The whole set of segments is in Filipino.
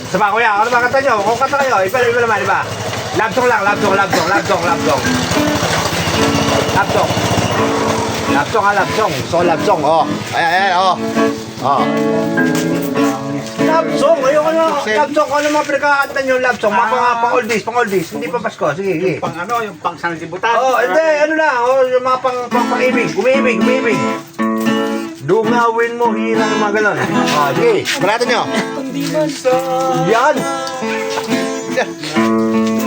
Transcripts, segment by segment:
Sama kuya, ano ba kanta nyo? Kung kanta kayo, iba naman, iba. Love song lang, love song. Love song ha, love song. So, love song, oh. Ayan, oh. Oh. Love song, ayoko na. Love song, kung ano mga pinakakanta nyo, love song. Mga pang-oldies. Hindi pa Pasko, sige. Pang ano, yung pang sanlibutan. Oh, hindi, ano na, oh, yung mga pang-ibig. Umibig. Dungawin mo, hila ng mga galon. Oh, sige, balatan nyo. Yan.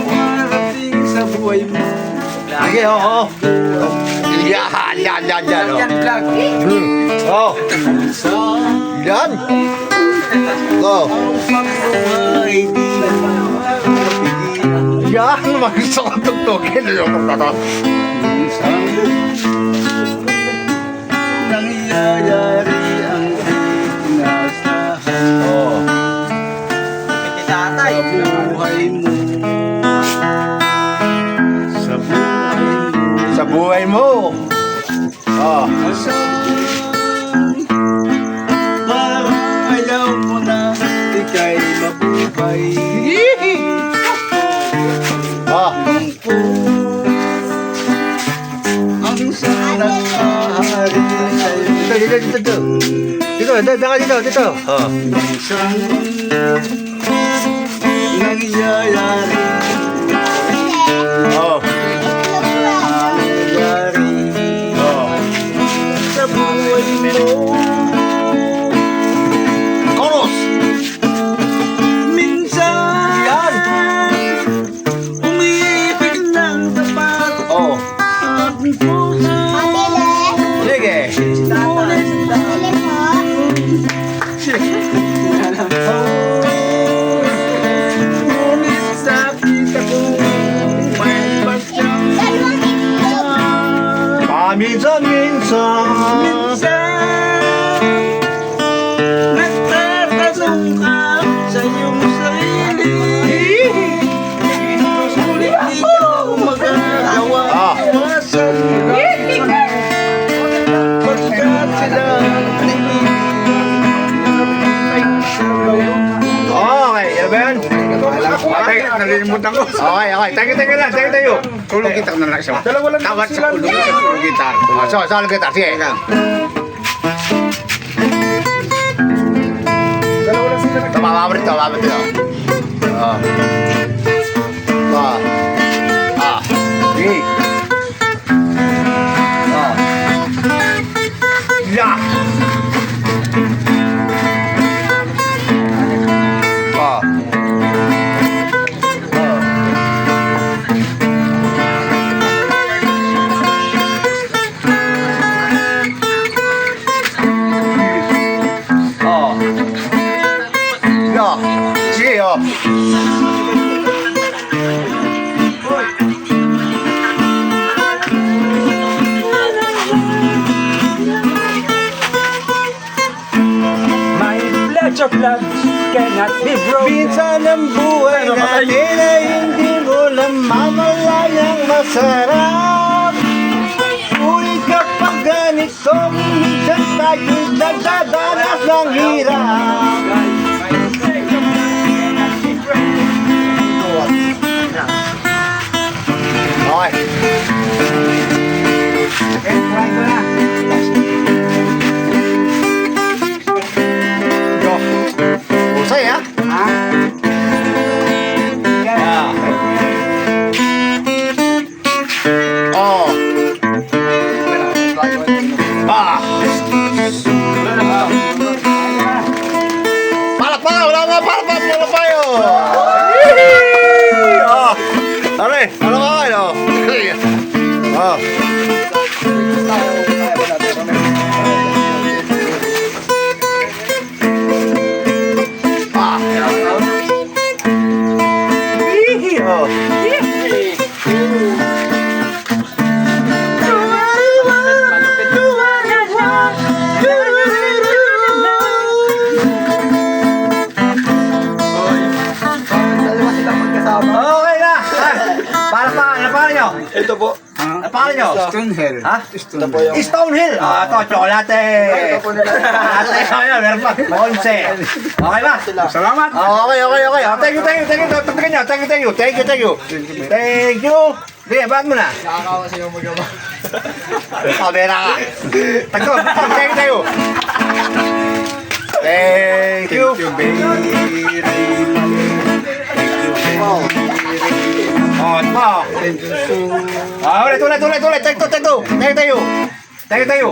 Marating sa buhay mo. Sige, oo. Yan. Oh. Oh. Yan. Oh. Yan, mag-gusto ko tugtugin. Nangyayari ang inasahan. Oh. Sa buhay mo. Sa buhay mo. Oh. Parang ayaw mo na ika'y mabuhay. Oh. Ang sanang ahari sa'yo. Dito. Oh. Minsan nangyayari. Oh. Nangyayari Oh. sa buhay mo. Chorus. Minsan Yan. umiibig ng tapat Oh. at puso. Sige. Ngunit sa kita ko may pasyang Paminsan-minsan. minsan nagtatanong ka sa iyong sarili. Sulit ikaw mag-aawa sa hirap. Pagkat sila Okay, yan ba yan? nalilimutan ko. Okay. Thank you. Tulong kita na lang siya. Dalawa lang Tawad sila. sa tulong sa tulong kita. Saan kita? Sige. Ito, mamamrit ito. Oh. Sige. Yeah. Sige, oh. My pledge of love cannot be broken. Minsan ang buhay natin ay hindi mo namamalayang masarap. Uy, kapag ganito, minsan tayo'y nagdadanas ng hirap. Okay. Go. Usay, ha? Yeah. Oh. Palakpakan! Wala nga palakpakan! Wala pa yun! Oh. Are, ano ka kayo? Oh. Okay na! Para pa, ano pa nyo? Ito po. pangalan nyo? Stonehill. Ha? Stonehill. Ah, ito, chocolate. Chocolate. Ayan, meron pa. 11. Okay ba? Salamat. Okay. Oh, thank you. Tagtagan nyo. Thank you. Thank you. Sige, bakit mo na? Nakakawa sa'yo magawa. Pabera ka. Tagto, thank you. Thank you. Oh, ito pa. Ah, ulit. Thank you.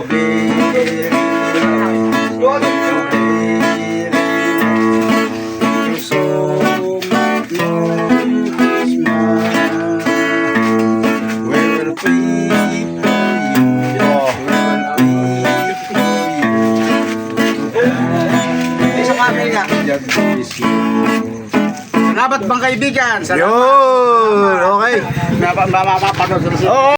Salamat bang kaibigan. Yun, okay. Mapapanood sa Oo.